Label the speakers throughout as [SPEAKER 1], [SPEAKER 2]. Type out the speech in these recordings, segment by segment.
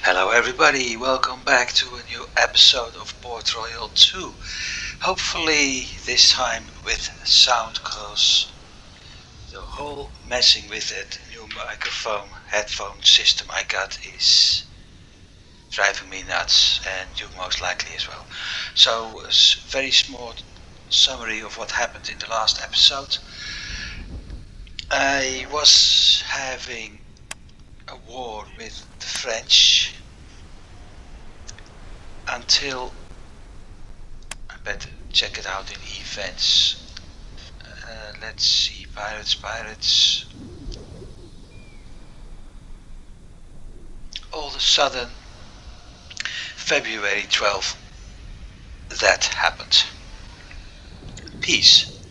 [SPEAKER 1] Hello everybody, welcome back to a new episode of Port Royale 2. Hopefully this time with sound, cause the whole messing with that new microphone headphone system I got is driving me nuts, and you most likely as well. So a very small summary of what happened in the last episode. I was having a war with the French until I better check it out in events. Let's see, pirates. All of a sudden, February 12th, that happened. Peace.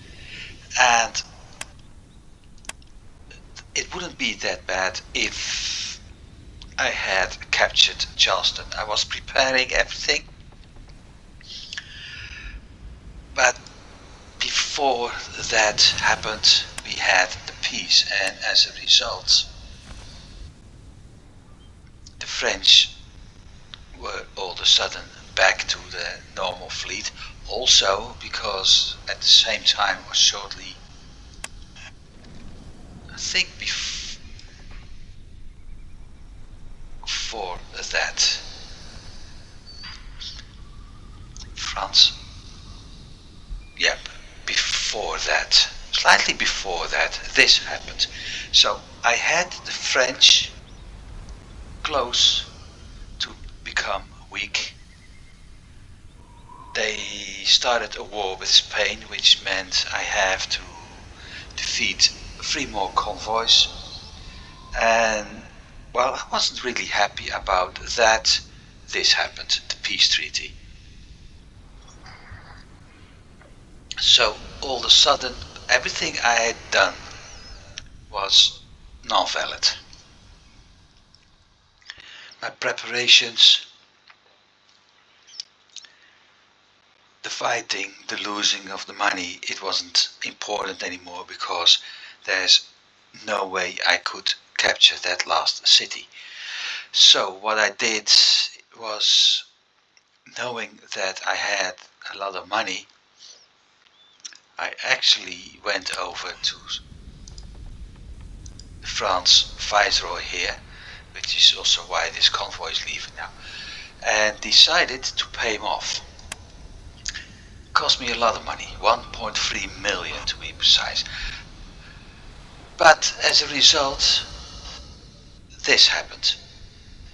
[SPEAKER 1] And it wouldn't be that bad if I had captured Charleston. I was preparing everything. But before that happened, we had the peace, and as a result, the French were all of a sudden back to the normal fleet. Also because at the same time, or shortly, I think before that, France, yep, before that, slightly before that, this happened. So I had the French close to become weak. They started a war with Spain, which meant I have to defeat 3 more convoys. And well, I wasn't really happy about that. This happened, the peace treaty. So all of a sudden, everything I had done was non-valid. My preparations, the fighting, the losing of the money, it wasn't important anymore because there's no way I could capture that last city. So what I did was, knowing that I had a lot of money, I actually went over to France Viceroy here, which is also why this convoy is leaving now, and decided to pay him off. It cost me a lot of money, 1.3 million to be precise. But as a result, this happened.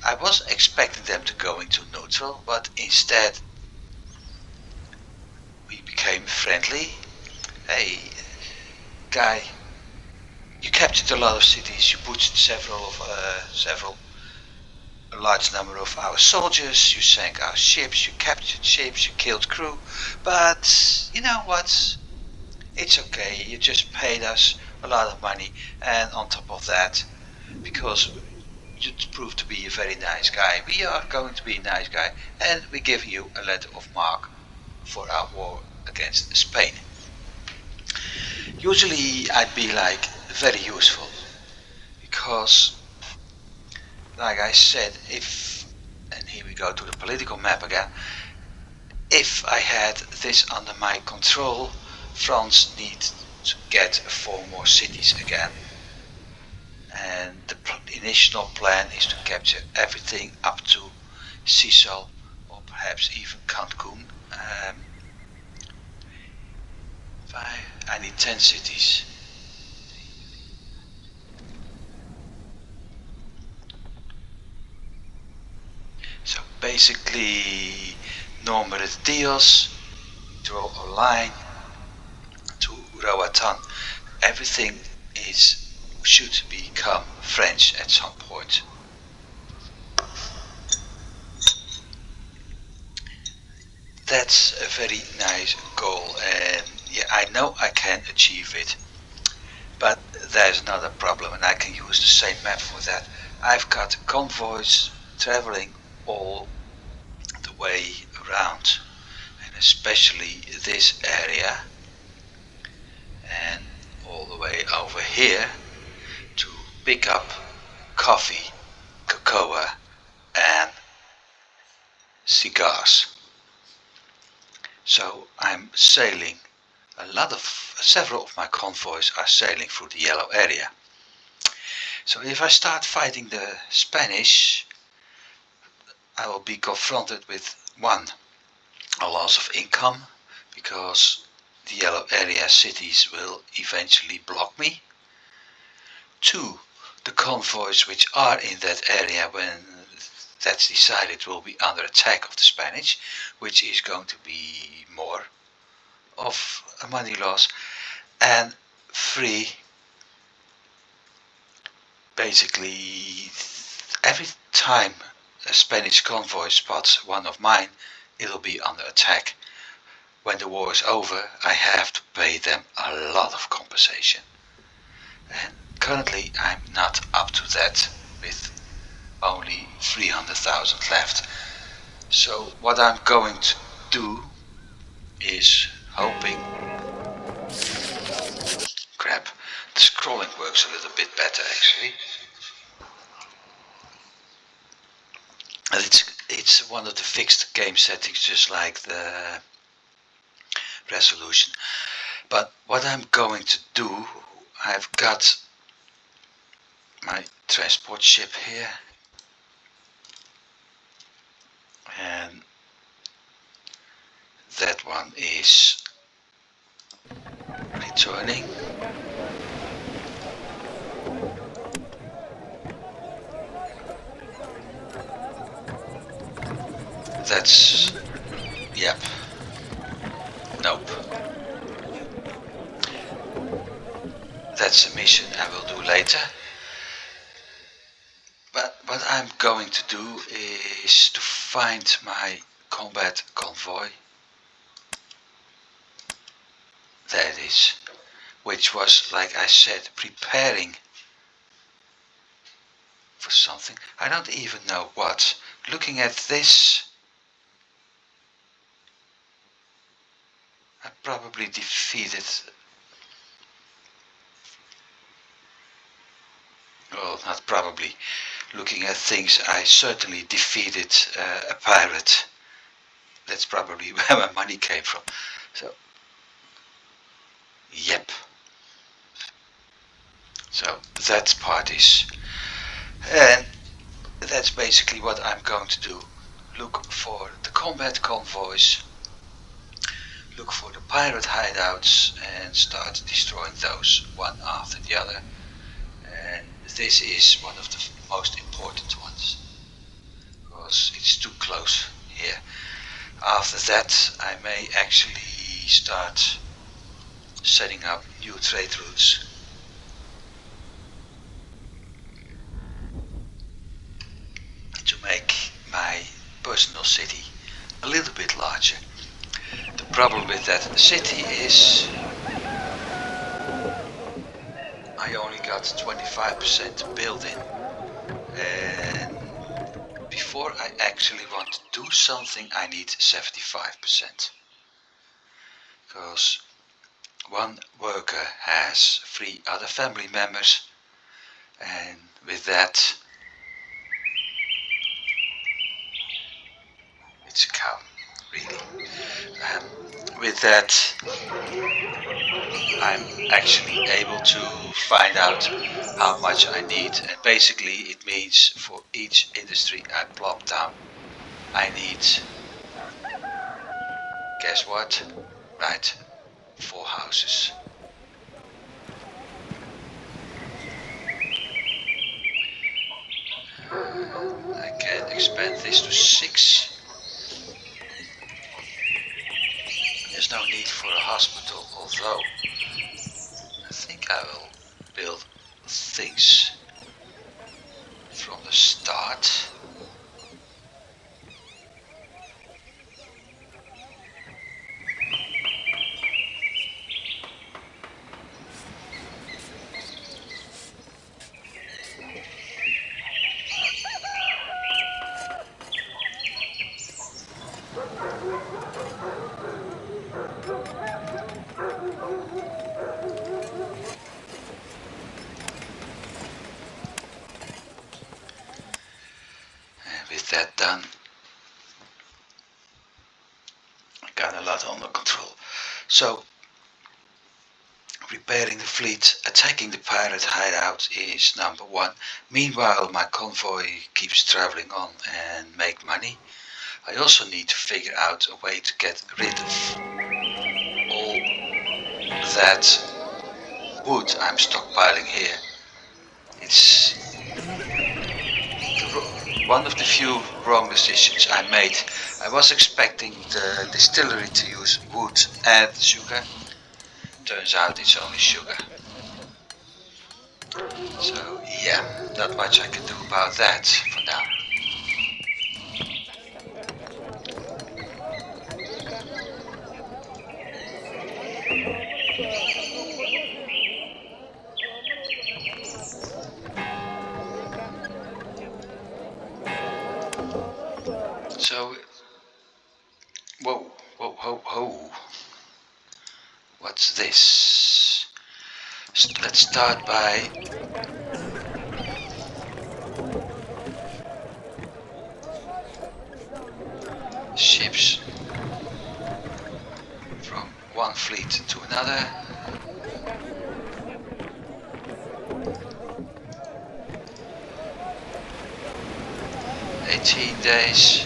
[SPEAKER 1] I was expecting them to go into neutral, but instead we became friendly. Hey, guy, you captured a lot of cities, you butchered a large number of our soldiers, you sank our ships, you captured ships, you killed crew, but you know what? It's okay, you just paid us a lot of money, and on top of that, because you proved to be a very nice guy, we are going to be a nice guy, and we give you a letter of marque for our war against Spain. Usually I'd be like very useful, because like I said, and here we go to the political map again, if I had this under my control, France needs to get 4 more cities again. And the initial plan is to capture everything up to Sisal, or perhaps even Cancun. I need 10 cities. So basically, no meridios, draw a line to Roatan. Everything should become French at some point. That's a very nice goal, and yeah, I know I can achieve it. But there's another problem, and I can use the same map for that. I've got convoys traveling all the way around, and especially this area, and all the way over here to pick up coffee, cocoa, and cigars. So I'm sailing. Several of my convoys are sailing through the yellow area. So if I start fighting the Spanish, I will be confronted with one, a loss of income, because the yellow area cities will eventually block me. Two, the convoys which are in that area, when that's decided, will be under attack of the Spanish, which is going to be more of a money loss. And three, basically every time a Spanish convoy spots one of mine, it'll be under attack. When the war is over, I have to pay them a lot of compensation. And currently I'm not up to that, with only 300,000 left. So what I'm going to do is hoping... Crap, the scrolling works a little bit better actually. And it's one of the fixed game settings, just like the resolution. But what I'm going to do, I've got my transport ship here, and that one is returning. That's... yep. Nope. That's a mission I will do later. But what I'm going to do is to find my combat convoy. There it is. Which was, like I said, preparing for something. I don't even know what. Looking at this, I probably defeated... well, not probably. Looking at things, I certainly defeated a pirate. That's probably where my money came from. So, yep. So that part is... and that's basically what I'm going to do. Look for the combat convoys, look for the pirate hideouts, and start destroying those one after the other. And this is one of the most important ones, because it's too close here. After that I may actually start setting up new trade routes. To make my personal city a little bit larger. The problem with that city is I only got 25% built in, and before I actually want to do something I need 75%, because one worker has 3 other family members, and with that... it's a cow, really. With that I'm actually able to find out how much I need, and basically it means for each industry I plop down I need, guess what? Right, 4 houses. I can expand this to 6. There's no need for a hospital, although I think I will build things from the start. With that done, quite a lot under control. So, repairing the fleet, attacking the pirate hideout is number one. Meanwhile, my convoy keeps traveling on and make money. I also need to figure out a way to get rid of all that wood I'm stockpiling here. It's one of the few wrong decisions I made. I was expecting the distillery to use wood and sugar. Turns out it's only sugar. So yeah, not much I can do about that for now. So, whoa, whoa, whoa, whoa. What's this? Let's start by ships from one fleet to another. 18 days,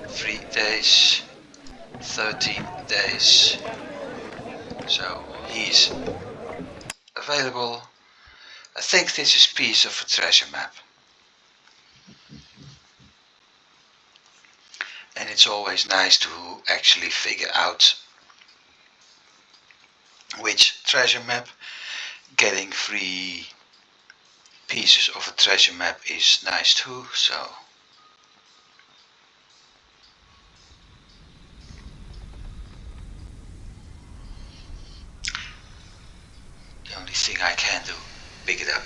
[SPEAKER 1] 3 days, 13 days. So he's available. I think this is a piece of a treasure map. And it's always nice to actually figure out which treasure map. Getting free pieces of a treasure map is nice too, so the only thing I can do, pick it up.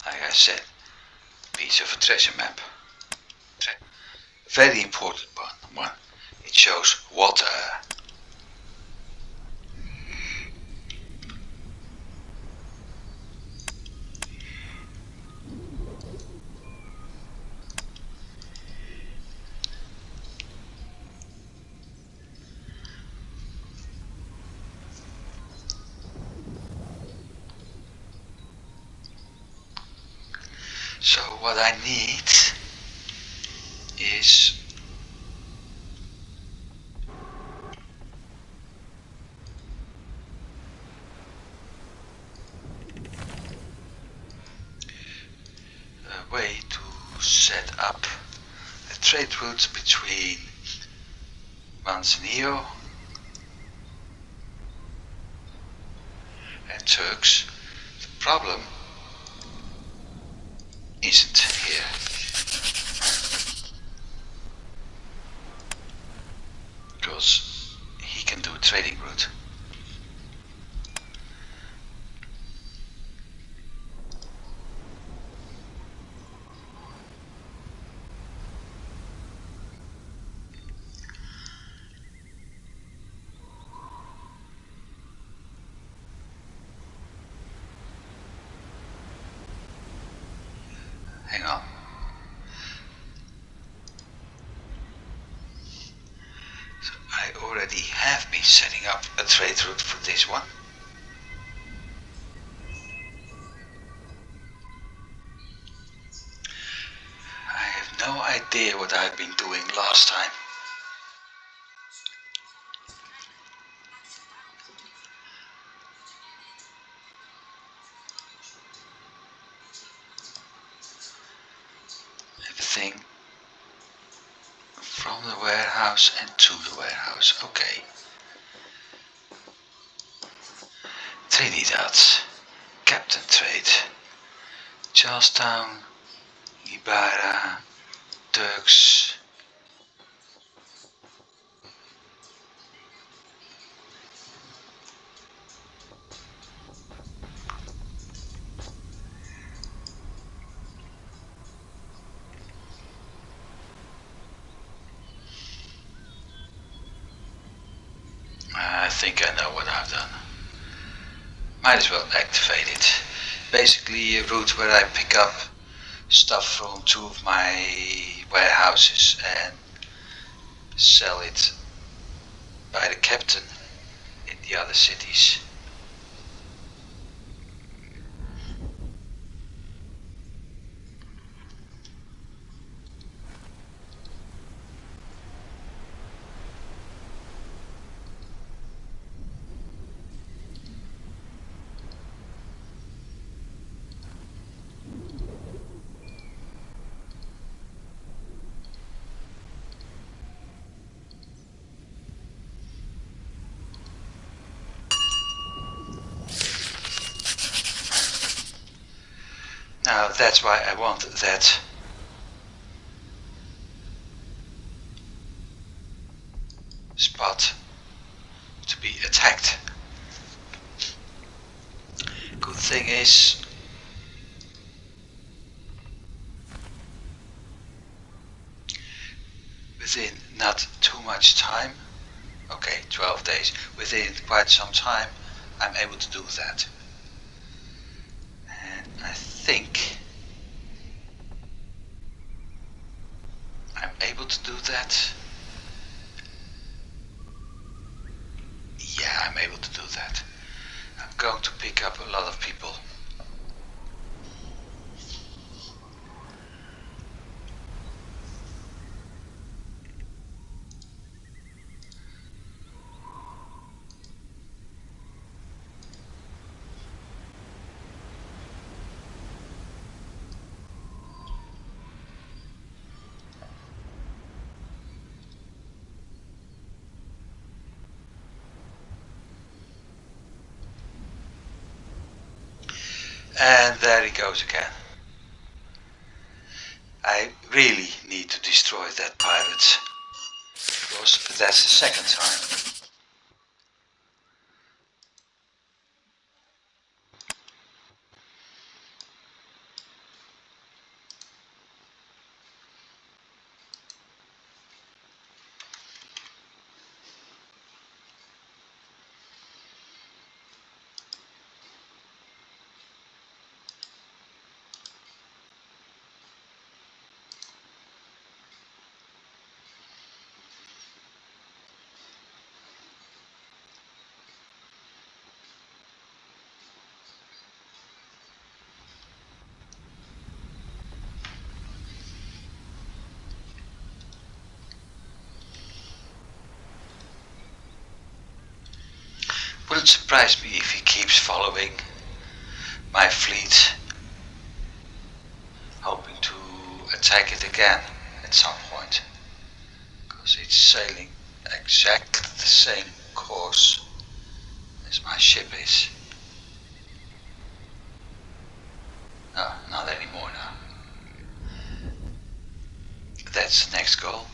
[SPEAKER 1] Like I said, piece of a treasure map. Very important one. It shows water. So what I need is a way to set up a trade route between Manzanillo and Turks. The problem isn't here. Because he can do a trading route. Hang on. So I already have been setting up a trade route for this one. I have no idea what I've been doing last time. Everything from the warehouse and to the warehouse. Okay. Trinidad, Captain Trade, Charlestown, Ibarra, Turks. think I know what I've done. Might as well activate it. Basically a route where I pick up stuff from two of my warehouses and sell it by the captain in the other cities. Now that's why I want that spot to be attacked. Good thing is within not too much time, okay, 12 days, within quite some time I'm able to do that. And I think I'm able to do that. Yeah, I'm able to do that. I'm going to pick up a lot of people. And there he goes again. I really need to destroy that pirate, because that's the second time. Wouldn't surprise me if he keeps following my fleet, hoping to attack it again at some point, because it's sailing exactly the same course as my ship is. No, not anymore now. That's the next goal.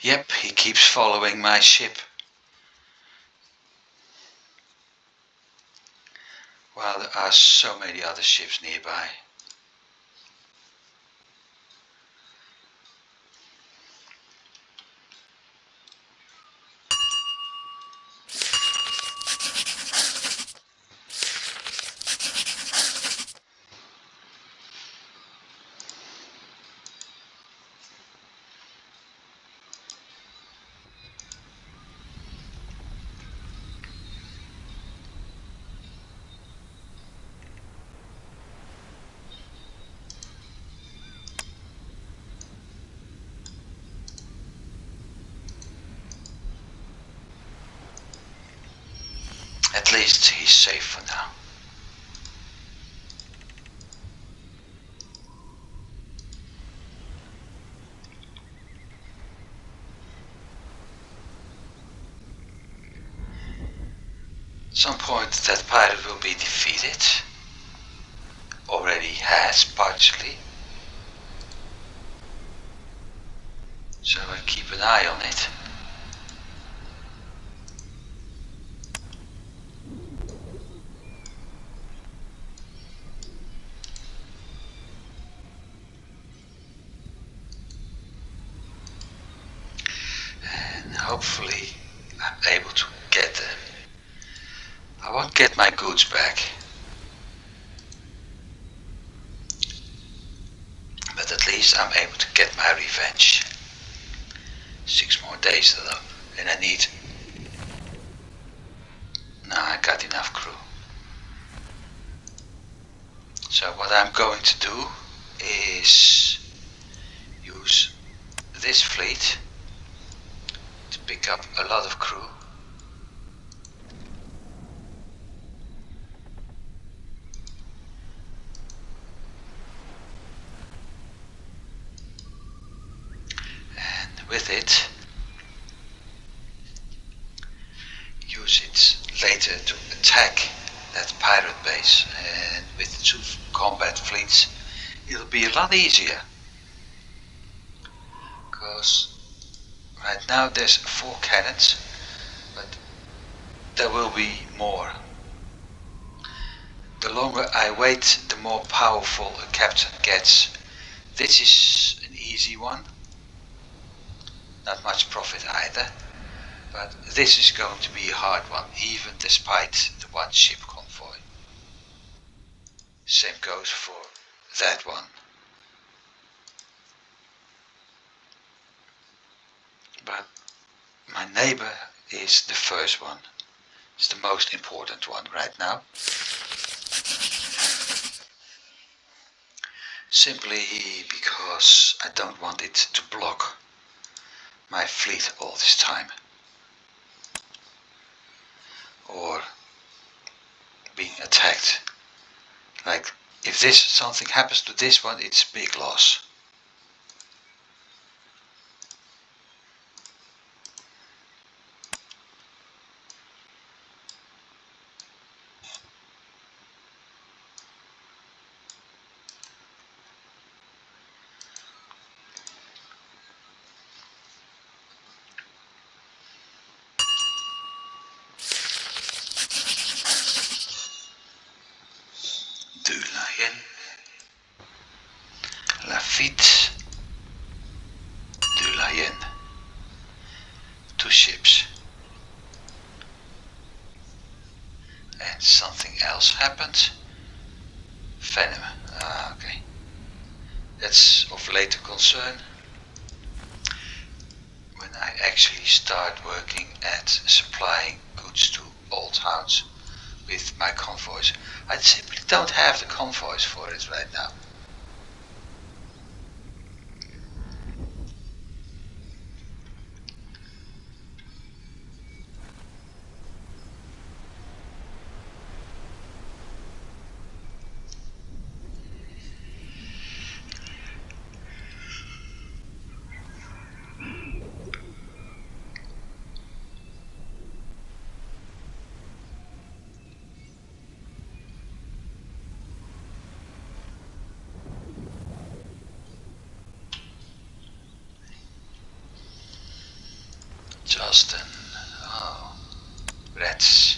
[SPEAKER 1] Yep, he keeps following my ship. While there are so many other ships nearby. At least he's safe for now. At some point that pirate will be defeated. already has partially. So I keep an eye on it. And hopefully I'm able to get them. I won't get my goods back. But at least I'm able to get my revenge. 6 more days though, and I need... No, I got enough crew. So what I'm going to do is use this fleet to pick up a lot of crew. And with it, use it later to attack that pirate base, and with 2 combat fleets it'll be a lot easier, because right now there's 4 cannons, but there will be more. The longer I wait, the more powerful a captain gets. This is an easy one, not much profit either, but this is going to be a hard one, even despite the 1 ship convoy. Same goes for that one. But my neighbor is the first one. It's the most important one right now. Simply because I don't want it to block my fleet all this time. Or being attacked. Like, if something happens to this one, it's big loss. Lafitte, Dulayen. 2 ships. And something else happened. Venom. Okay. That's of later concern. When I actually start working at supplying goods to old towns with my convoys. I simply don't have the convoys for it right now. Justin. Oh, rats.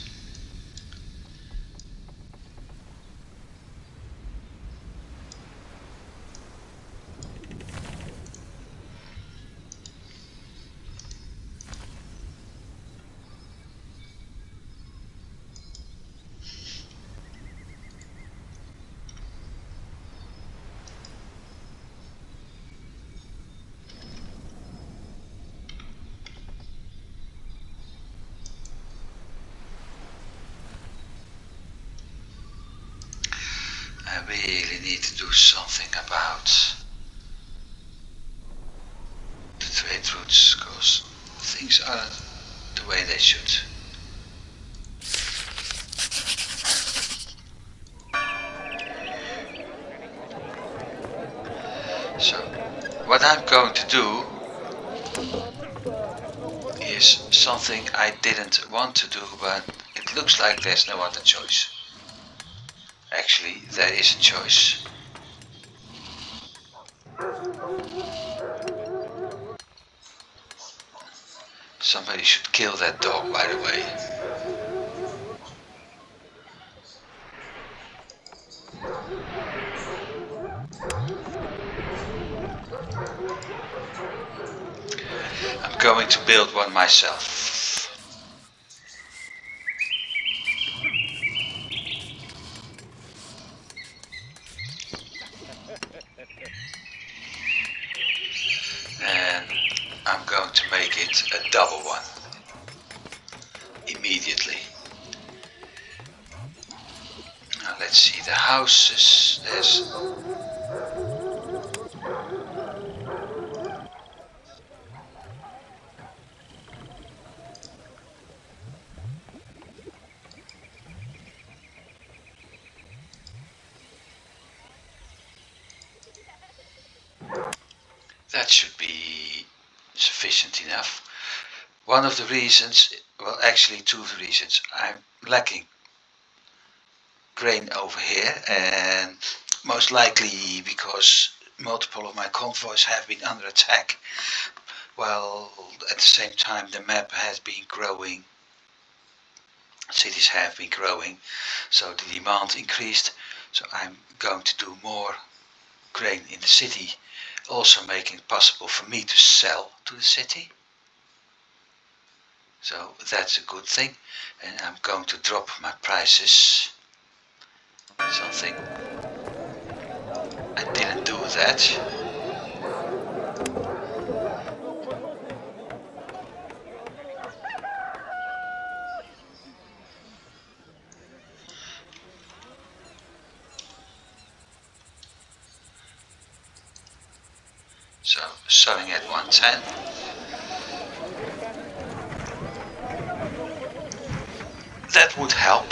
[SPEAKER 1] I really need to do something about the trade routes, because things aren't the way they should. So, what I'm going to do is something I didn't want to do, but it looks like there's no other choice. Actually, there is a choice. Somebody should kill that dog, by the way. I'm going to build one myself. And I'm going to make it a double one. Immediately. Now let's see the houses. That should be sufficient enough. One of the reasons, well actually two reasons, I'm lacking grain over here, and most likely because multiple of my convoys have been under attack, while at the same time the map has been growing, cities have been growing, so the demand increased, so I'm going to do more grain in the city, also making it possible for me to sell to the city. So that's a good thing, and I'm going to drop my prices. Something I didn't do that. So selling at 110. That would help.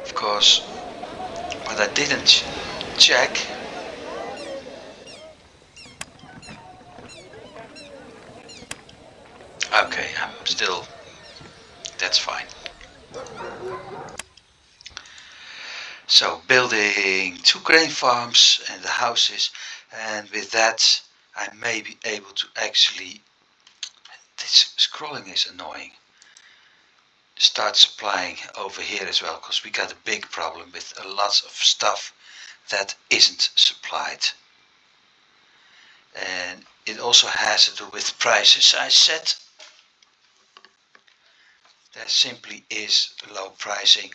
[SPEAKER 1] Of course, but I didn't check. Okay, I'm still, that's fine. So building 2 grain farms and the houses, and with that I may be able to actually, this scrolling is annoying, start supplying over here as well, because we got a big problem with a lot of stuff that isn't supplied. And it also has to do with prices. I said there simply is low pricing.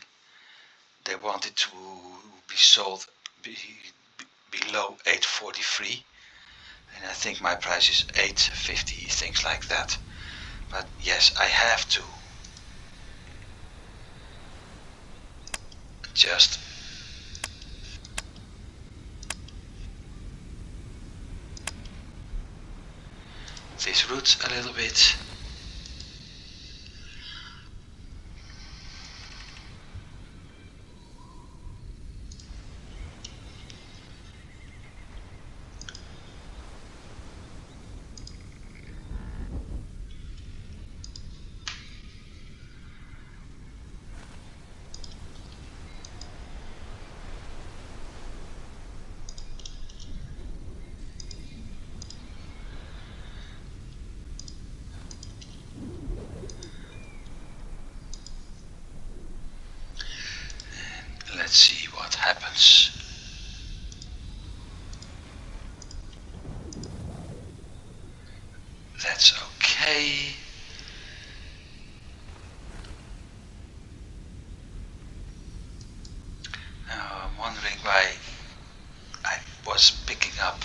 [SPEAKER 1] They want it to be sold below 843, and I think my price is 850, things like that. But yes, I have to adjust this route a little bit. Let's see what happens. That's okay. Now I'm wondering why I was picking up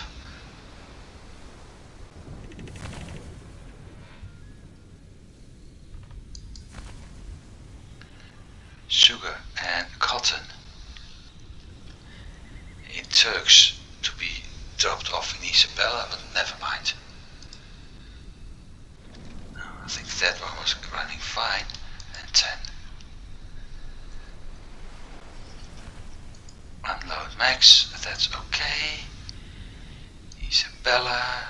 [SPEAKER 1] sugar and cotton in Turks to be dropped off in Isabella, but never mind. I think that one was running fine. And 10. Unload max, that's okay. Isabella.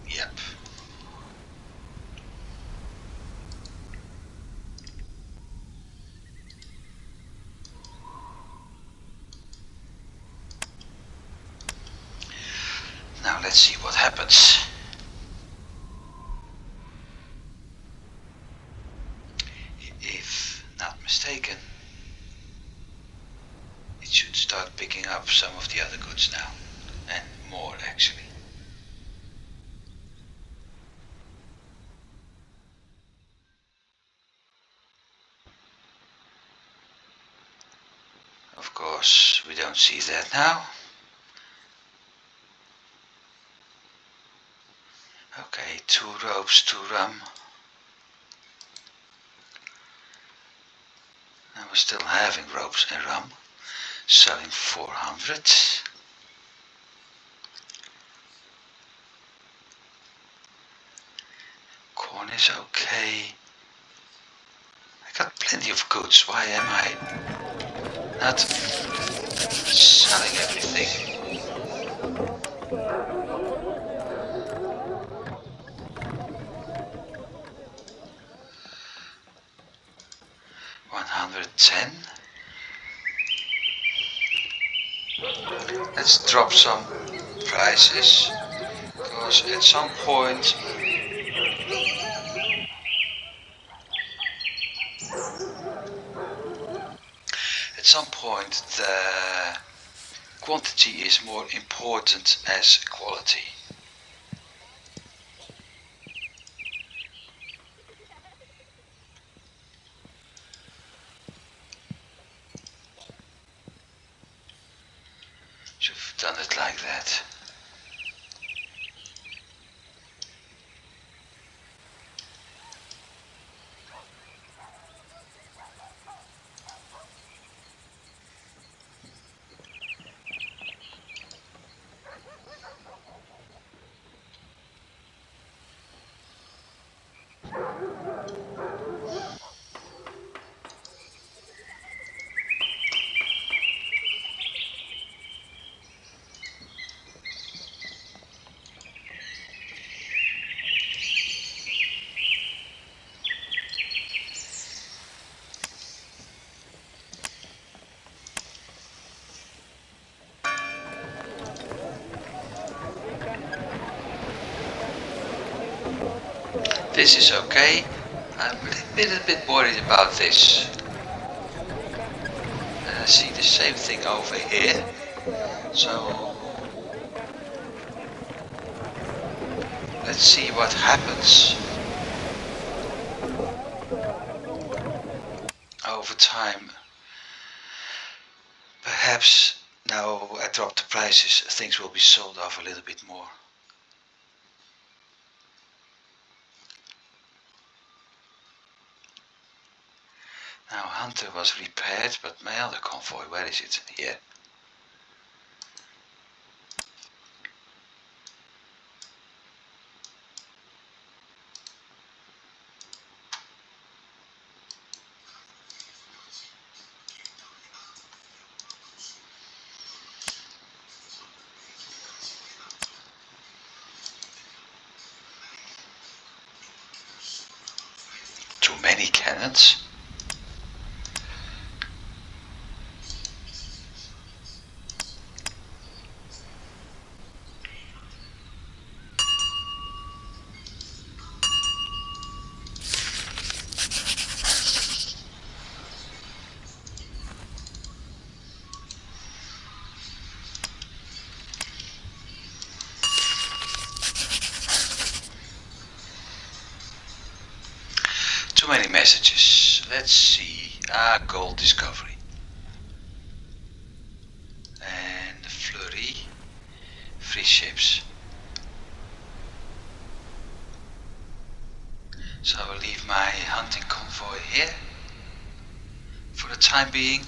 [SPEAKER 1] Yep. let's see what happens. If not mistaken, it should start picking up some of the other goods now, and more actually. Of course, we don't see that now. Okay, 2 ropes, 2 rum. And we're still having ropes and rum. Selling 400. Corn is okay. I got plenty of goods. Why am I not selling everything? $110. Let's drop some prices, because at some point the quantity is more important as quality. Should have done it like that. This is okay. I'm a little bit worried about this. And I see the same thing over here. So let's see what happens over time. Perhaps now I drop the prices, things will be sold off a little bit more. Now Hunter was repaired, but my other convoy, where is it? Here. Too many cannons. Too many messages. Let's see. Gold discovery. And the flurry. Free ships. So I will leave my hunting convoy here for the time being.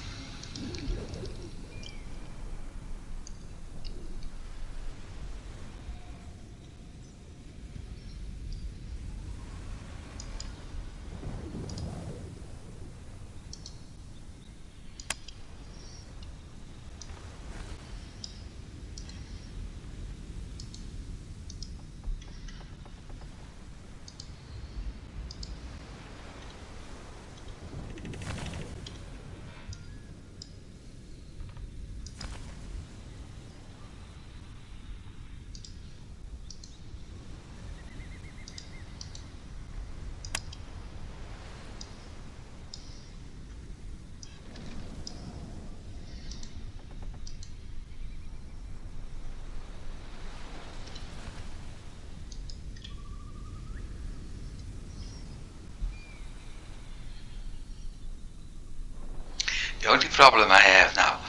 [SPEAKER 1] The only problem I have now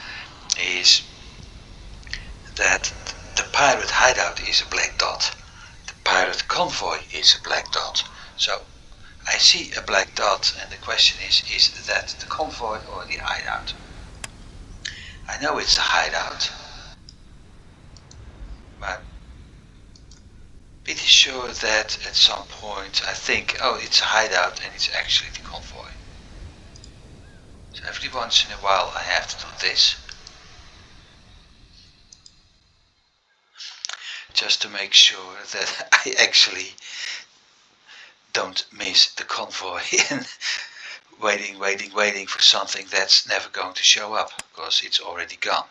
[SPEAKER 1] is that the pirate hideout is a black dot. The pirate convoy is a black dot. So I see a black dot and the question is that the convoy or the hideout? I know it's a hideout, but pretty sure that at some point I think, oh, it's a hideout and it's actually the convoy. So every once in a while I have to do this, just to make sure that I actually don't miss the convoy and waiting for something that's never going to show up because it's already gone.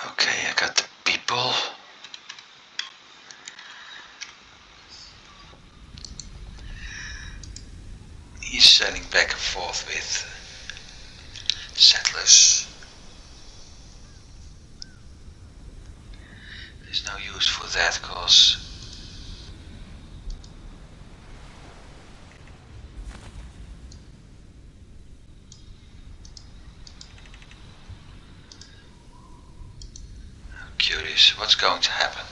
[SPEAKER 1] Okay, I got the people. He's sailing back and forth with settlers. There's no use for that because I'm curious what's going to happen.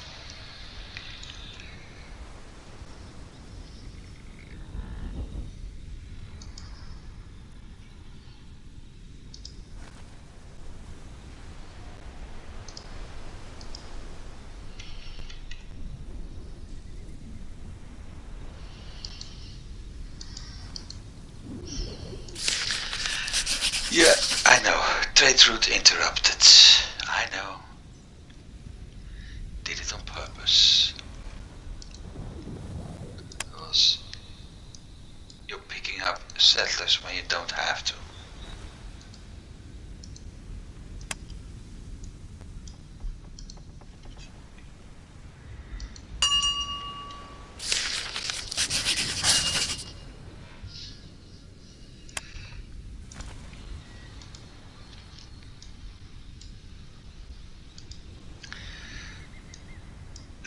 [SPEAKER 1] Yeah, I know. Trade route interrupted. I know. Did it on purpose. Because you're picking up settlers when you don't have to.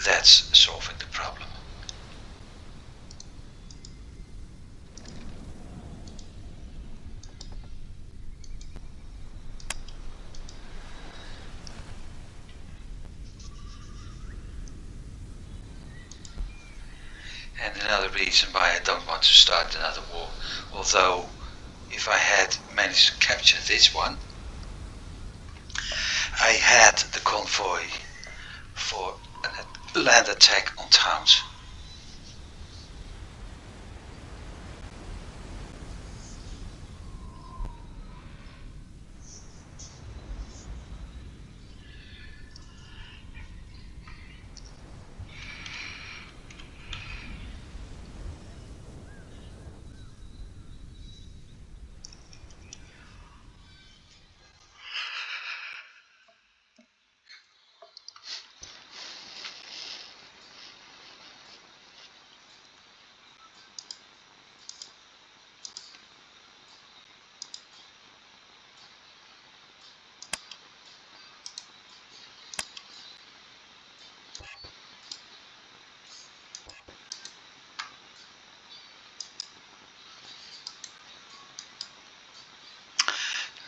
[SPEAKER 1] That's solving the problem. And another reason why I don't want to start another war, although if I had managed to capture this one, I had the convoy for a land attack on towns.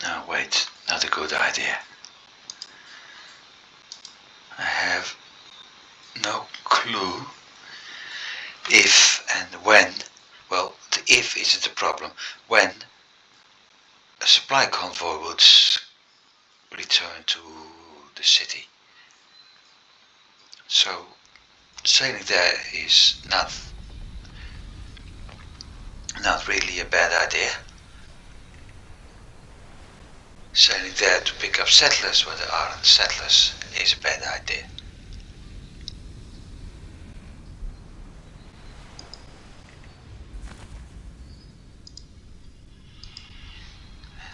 [SPEAKER 1] No, wait, not a good idea. I have no clue if and when, well, the if isn't the problem, when a supply convoy would return to the city. So sailing there is not really a bad idea. Sailing there to pick up settlers where there aren't settlers is a bad idea.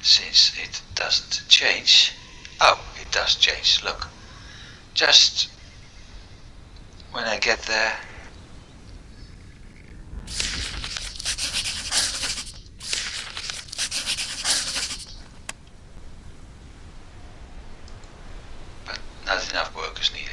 [SPEAKER 1] since it doesn't change. Oh, it does change, look. Just when I get there. But not enough workers needed.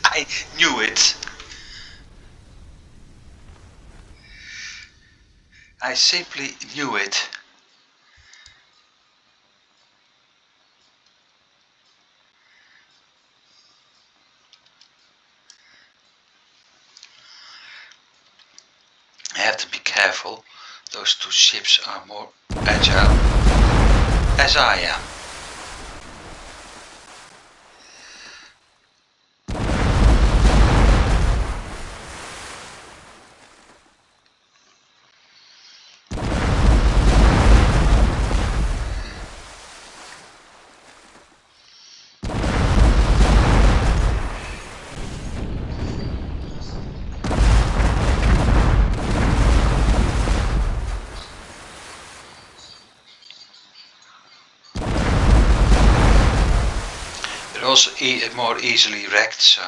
[SPEAKER 1] I knew it. I simply knew it. I have to be careful. Those two ships are more agile, as I am. They're also more easily wrecked, so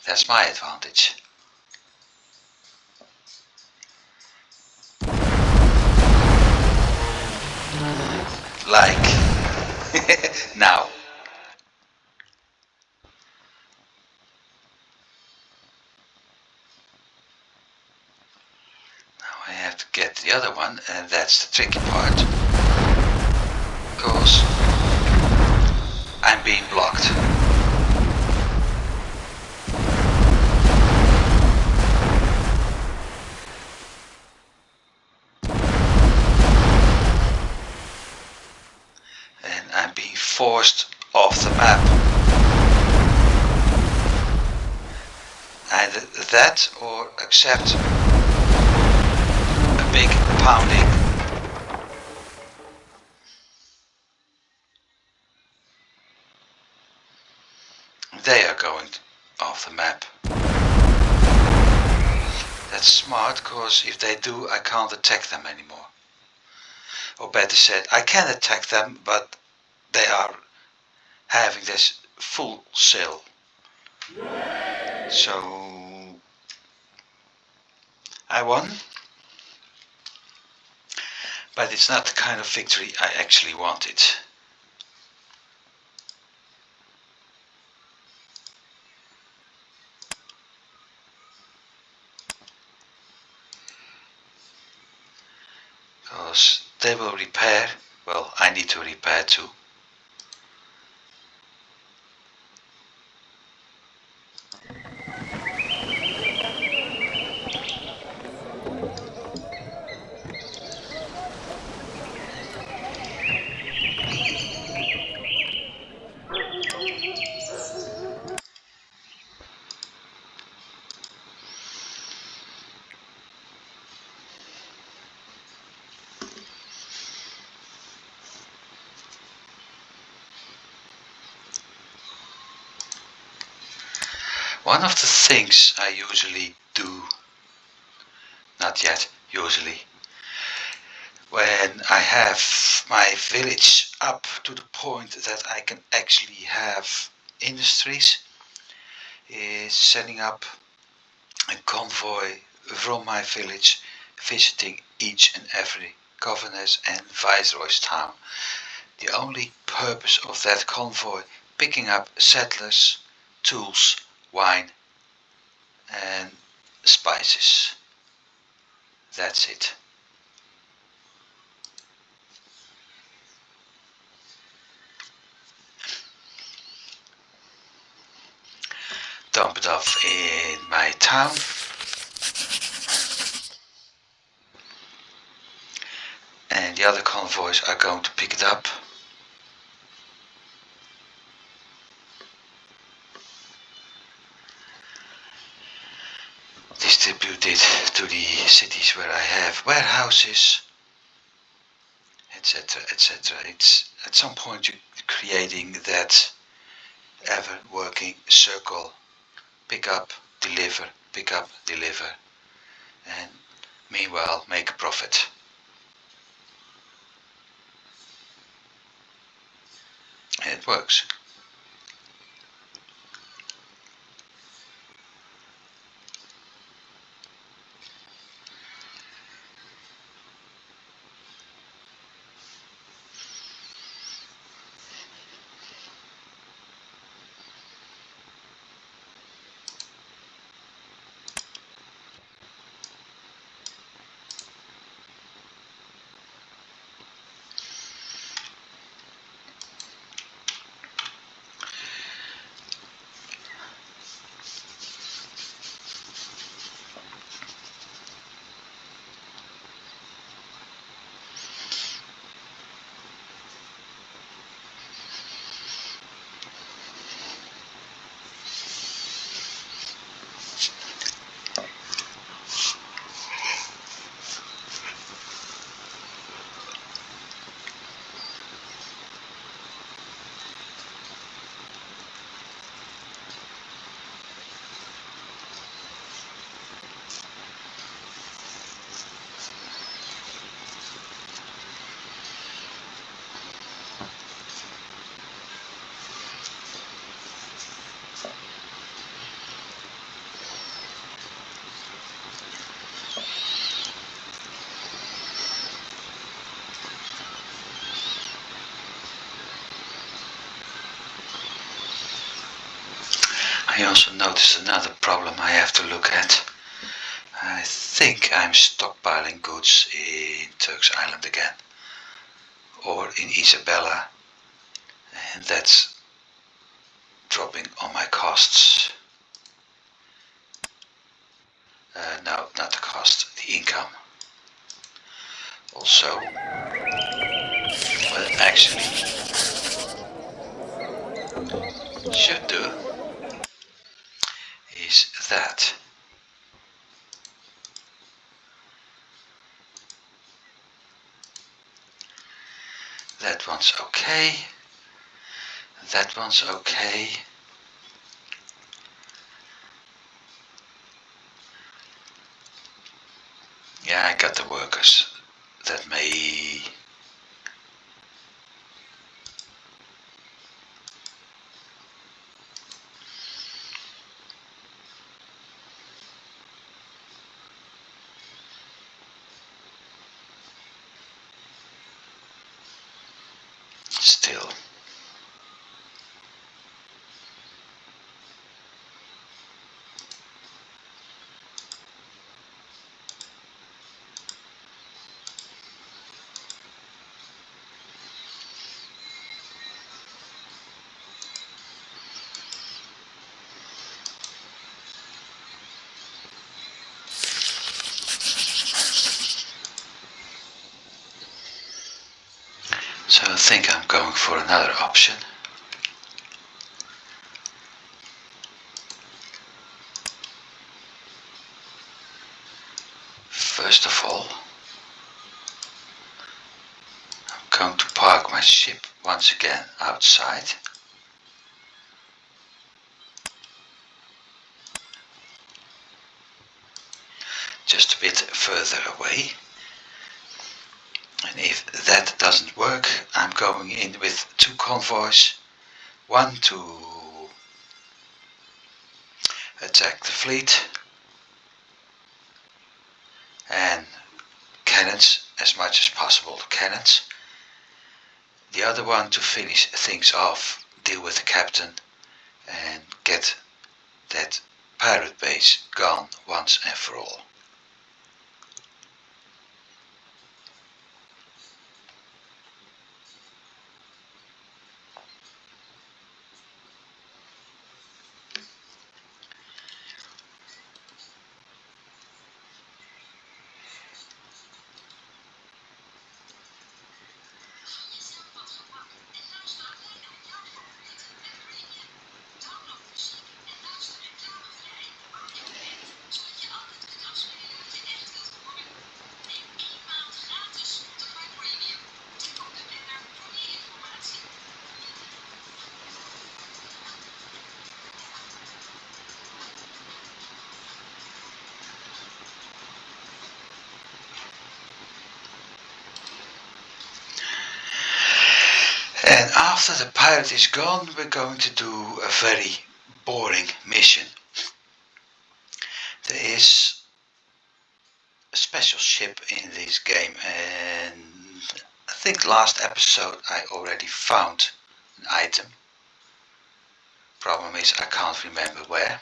[SPEAKER 1] that's my advantage. Like now. Now I have to get the other one, and that's the tricky part. Because I'm being blocked. And I'm being forced off the map. Either that or accept a big pounding. They are going off the map. That's smart, because if they do, I can't attack them anymore. Or better said, I can attack them, but they are having this full sail. So I won, but it's not the kind of victory I actually wanted. Because they will repair, well, I need to repair too. One of the things I usually do, not yet, usually, when I have my village up to the point that I can actually have industries, is setting up a convoy from my village visiting each and every governor's and viceroy's town. The only purpose of that convoy, picking up settlers, tools, wine and spices. That's it. Dump it off in my town. And the other convoys are going to pick it up. This distribute it to the cities where I have warehouses, etc., etc. It's at some point you're creating that ever working circle. Pick up, deliver, pick up, deliver, and meanwhile make a profit. And it works. I also noticed another problem I have to look at. I think I'm stockpiling goods in Turks Island again, or in Isabella, and that's dropping on my costs. No, not the cost, the income. Also, what actually should do is that. That one's okay. That one's okay. Yeah, I got the workers. That may... Still. So I think I'm going for another option. First of all, I'm going to park my ship once again outside. Just a bit further away. And if that doesn't work, I'm going in with 2 convoys. One to attack the fleet, and cannons, as much as possible cannons. The other one to finish things off, deal with the captain, and get that pirate base gone once and for all. And after the pirate is gone, we're going to do a very boring mission. There is a special ship in this game, and I think last episode I already found an item. Problem is I can't remember where.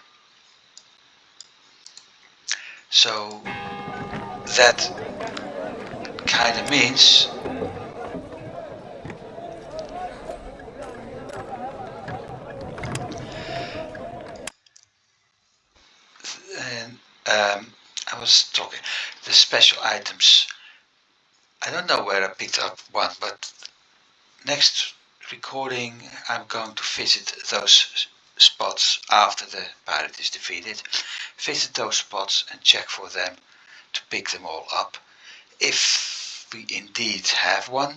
[SPEAKER 1] So that kind of means and I was talking the special items. I don't know where I picked up one, but next recording I'm going to visit those spots after the pirate is defeated. Visit those spots and check for them to pick them all up. If we indeed have one,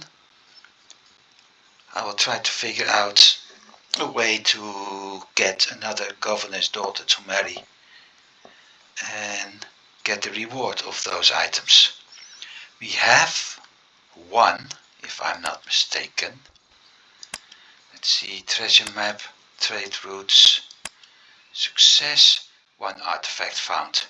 [SPEAKER 1] I will try to figure out a way to get another governor's daughter to marry and get the reward of those items. We have one, if I'm not mistaken. Let's see, treasure map, trade routes, success, one artifact found.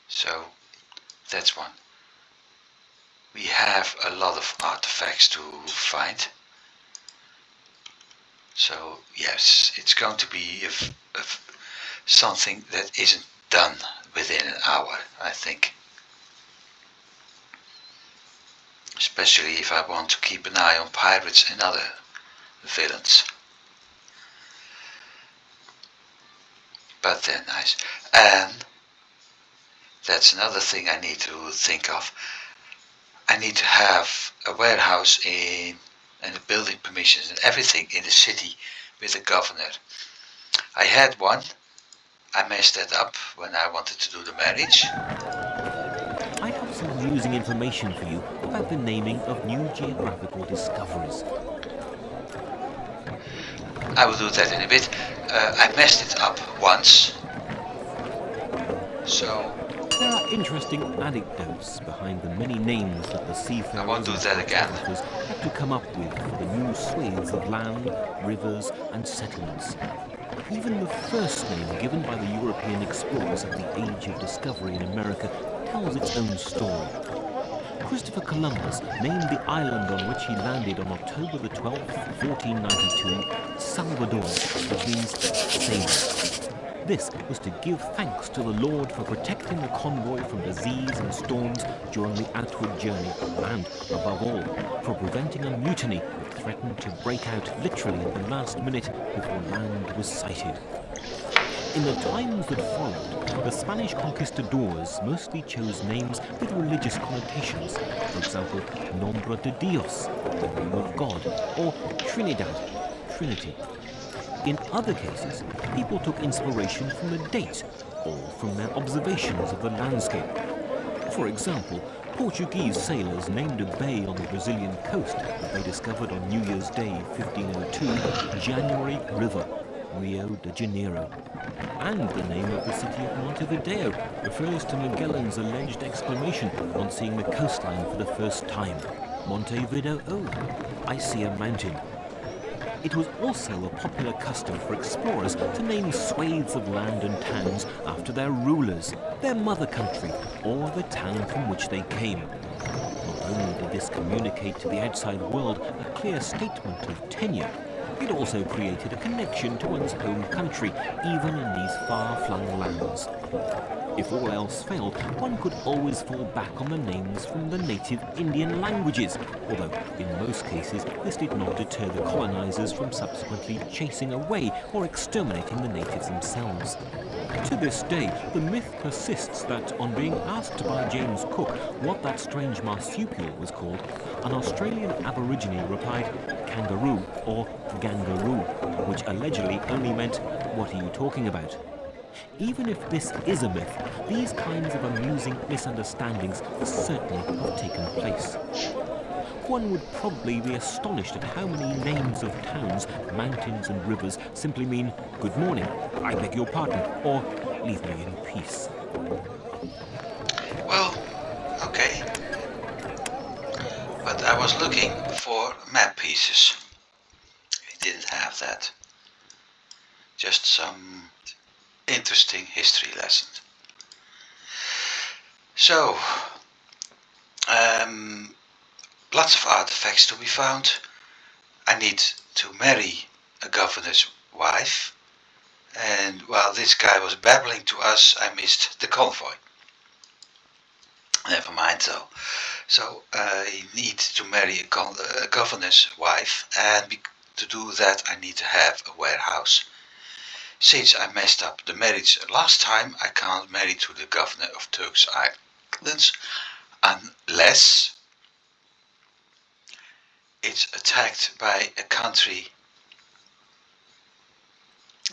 [SPEAKER 1] So that's one. We have a lot of artifacts to find. So yes, it's going to be something that isn't done within an hour, I think. Especially if I want to keep an eye on pirates and other villains. But they're nice. And that's another thing I need to think of. I need to have a warehouse and the building permissions and everything in the city with a governor. I had one. I messed that up when I wanted to do the marriage.
[SPEAKER 2] I have some amusing information for you about the naming of new geographical discoveries.
[SPEAKER 1] I will do that in a bit. I messed it up once. So
[SPEAKER 2] there are interesting anecdotes behind the many names that the seafarers and cartographers had to come up with for the new swathes of land, rivers and settlements. Even the first name given by the European explorers of the Age of Discovery in America tells its own story. Christopher Columbus named the island on which he landed on October the 12th, 1492, Salvador, which means sailor. This was to give thanks to the Lord for protecting the convoy from disease and storms during the outward journey, and, above all, for preventing a mutiny that threatened to break out literally at the last minute before land was sighted. In the times that followed, the Spanish conquistadors mostly chose names with religious connotations, for example, Nombre de Dios, the name of God, or Trinidad, Trinity. In other cases, people took inspiration from the date or from their observations of the landscape. For example, Portuguese sailors named a bay on the Brazilian coast that they discovered on New Year's Day 1502, January River, Rio de Janeiro. And the name of the city of Montevideo refers to Magellan's alleged exclamation on seeing the coastline for the first time. Montevideo, oh, I see a mountain. It was also a popular custom for explorers to name swathes of land and towns after their rulers, their mother country, or the town from which they came. Not only did this communicate to the outside world a clear statement of tenure, it also created a connection to one's home country, even in these far-flung lands. If all else failed, one could always fall back on the names from the native Indian languages, although in most cases this did not deter the colonizers from subsequently chasing away or exterminating the natives themselves. To this day, the myth persists that on being asked by James Cook what that strange marsupial was called, an Australian Aborigine replied kangaroo or gangaroo, which allegedly only meant, "What are you talking about?" Even if this is a myth, these kinds of amusing misunderstandings certainly have taken place. One would probably be astonished at how many names of towns, mountains and rivers simply mean "good morning, I beg your pardon," or "leave me in peace."
[SPEAKER 1] was looking for map pieces. We didn't have that. Just some interesting history lesson. So, lots of artifacts to be found. I need to marry a governor's wife. And while this guy was babbling to us, I missed the convoy. Never mind though. So I need to marry a governor's wife, and to do that I need to have a warehouse. Since I messed up the marriage last time, I can't marry to the governor of Turks Islands unless it's attacked by a country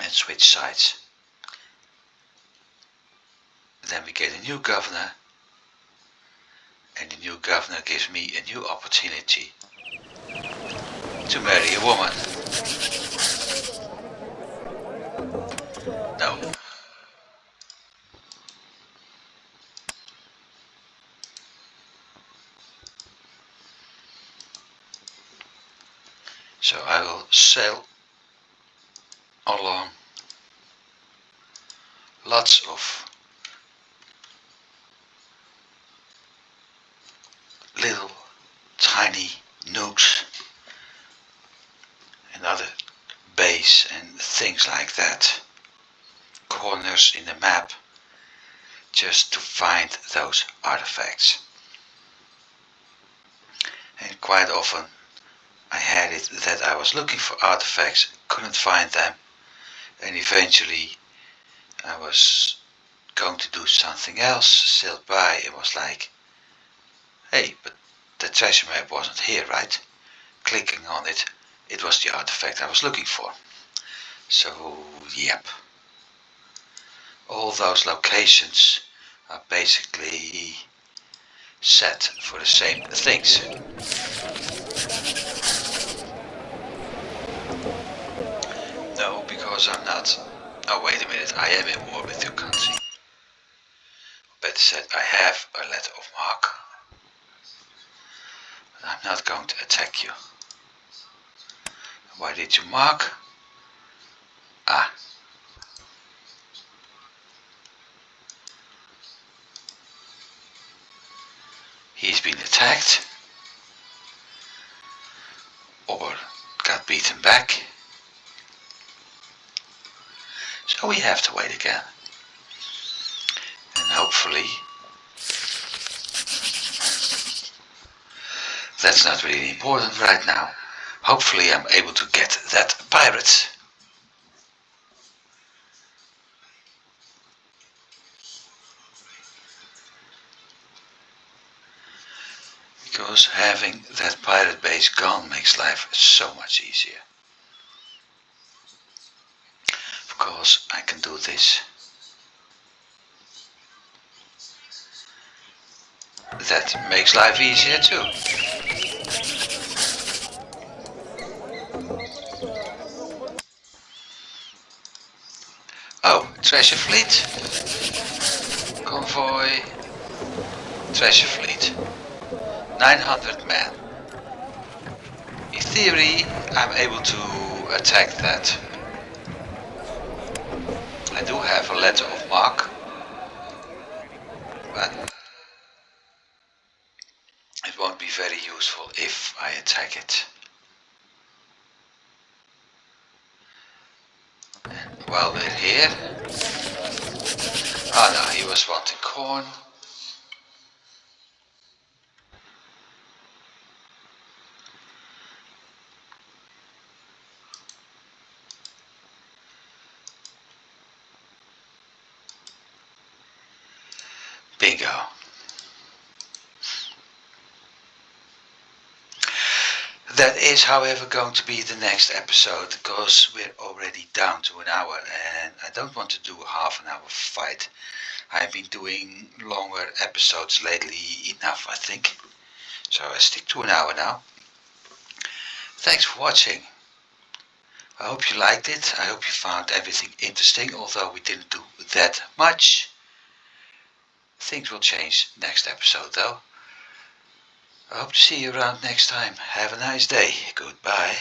[SPEAKER 1] and switch sides. Then we get a new governor, and the new governor gives me a new opportunity to marry a woman. No. So I will sail along lots of little tiny nooks and other bays and things like that, corners in the map, just to find those artifacts. And quite often I had it that I was looking for artifacts, couldn't find them, and eventually I was going to do something else, sailed by, and was like, hey, but the treasure map wasn't here, right? Clicking on it, it was the artifact I was looking for. So, yep. All those locations are basically set for the same things. No, because I'm not. Oh, wait a minute, I am in war with your country. Better said, I have a letter of marque. But I'm not going to attack you. Why did you mark? Ah. He's been attacked. Or got beaten back. So we have to wait again. And hopefully that's not really important right now. Hopefully I'm able to get that pirate. Because having that pirate base gone makes life so much easier. Of course I can do this. That makes life easier too. Oh, treasure fleet. Convoy. Treasure fleet. 900 men. In theory, I'm able to attack that. I do have a letter of marque, but it won't be very useful if I attack it. While we're here. Oh no, he was wanting corn. Bingo. That is, however, going to be the next episode, because we're already down to an hour and I don't want to do a half an hour fight. I've been doing longer episodes lately enough, I think. So I stick to an hour now. Thanks for watching. I hope you liked it. I hope you found everything interesting, although we didn't do that much. Things will change next episode though. I hope to see you around next time. Have a nice day. Goodbye.